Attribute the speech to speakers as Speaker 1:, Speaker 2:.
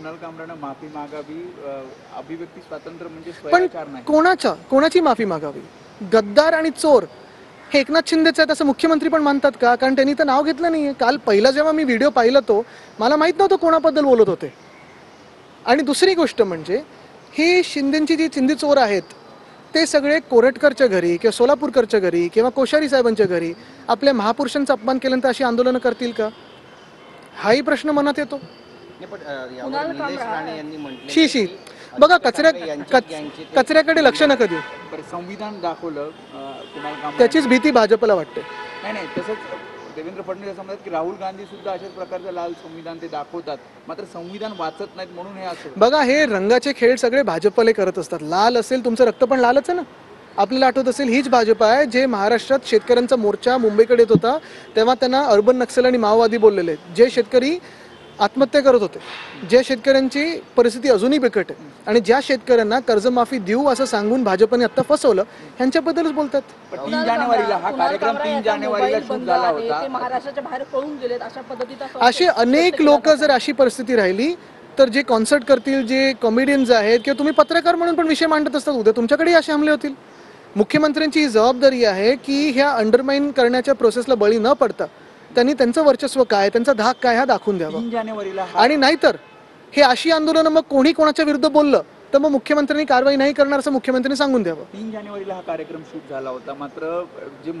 Speaker 1: कुणाल कामरानं माफी मागावी, अभिव्यक्ती स्वातंत्र्य म्हणजे
Speaker 2: पण
Speaker 1: स्वैराचार नाही.
Speaker 2: कोणाची माफी मागावी? गद्दार आणि चोर हे एकनाथ शिंदेच आहेत असं मुख्यमंत्री पण मानतात का? कारण त्यांनी तर नाव घेतलं नाहीये. काल पहिला जेव्हा मी व्हिडिओ पाहिला तो मला माहित नव्हतं कोणाबद्दल बोलत होते. आणि दुसरी गोष्ट म्हणजे ही शिंदेची जी चिंधी चोर आहेत ते सगळे कोरटकरच्या घरी किंवा सोलापूरकरच्या घरी किंवा कोश्यारी साहेबांच्या घरी आपल्या महापुरुषांचा अपमान केल्यानंतर अशी आंदोलनं करतील का? हाही प्रश्न मनात येतो. शी शी बघा कचऱ्याकडे लक्ष नका देऊ.
Speaker 1: संविधान दाखवलं कुणाल कामरा,
Speaker 2: त्याचीच भीती भाजपला वाटते.
Speaker 1: नाही तसंच देवेंद्र फडणवीस असं म्हणतात की राहुल गांधी सुद्धा अशाच प्रकारचं लाल संविधान ते दाखवतात, मात्र संविधान वाचत नाहीत म्हणून हे असं.
Speaker 2: बघा हे रंगाचे खेळ सगळे भाजपले करत असतात. लाल असेल तुमचं रक्त पण लालच आहे ना. आपल्याला आठवत असेल हीच भाजप आहे जे महाराष्ट्रात शेतकऱ्यांचा मोर्चा मुंबईकडे येत होता तेव्हा त्यांना अर्बन नक्सल आणि माओवादी बोललेले, जे शेतकरी आत्महत्या करत होते, ज्या शेतकऱ्यांची परिस्थिती अजूनही बिकट आहे आणि ज्या शेतकऱ्यांना कर्जमाफी देऊ असं सांगून भाजपने आत्ता फसवलं ह्यांच्याबद्दलच बोलतात.
Speaker 1: 3 जानेवारीला हा कार्यक्रम 3 जानेवारीला शूट झाला होता.
Speaker 3: महाराष्ट्राच्या बाहेर पळून गेलेत अशा पद्धतीचा
Speaker 2: असे अनेक लोक जर अशी परिस्थिती राहिली तर जे कॉन्सर्ट करतील, जे कॉमेडियन्स आहेत किंवा तुम्ही पत्रकार म्हणून पण विषय मांडत असतात, उद्या तुमच्याकडेही असे हमले होतील. मुख्यमंत्र्यांची ही जबाबदारी आहे की ह्या अंडरमाइन करण्याच्या प्रोसेसला बळी न पडता त्यांनी त्यांचं वर्चस्व काय, त्यांचा धाक काय हा दाखवून द्यावा.
Speaker 1: 3 जानेवारीला
Speaker 2: आणि नाहीतर हे अशी आंदोलनं मग कोणी कोणाच्या विरुद्ध बोललं तर मग मुख्यमंत्र्यांनी कारवाई नाही करणार असं मुख्यमंत्र्यांनी सांगून द्यावं.
Speaker 1: 3 जानेवारीला हा कार्यक्रम शूट झाला होता, मात्र जे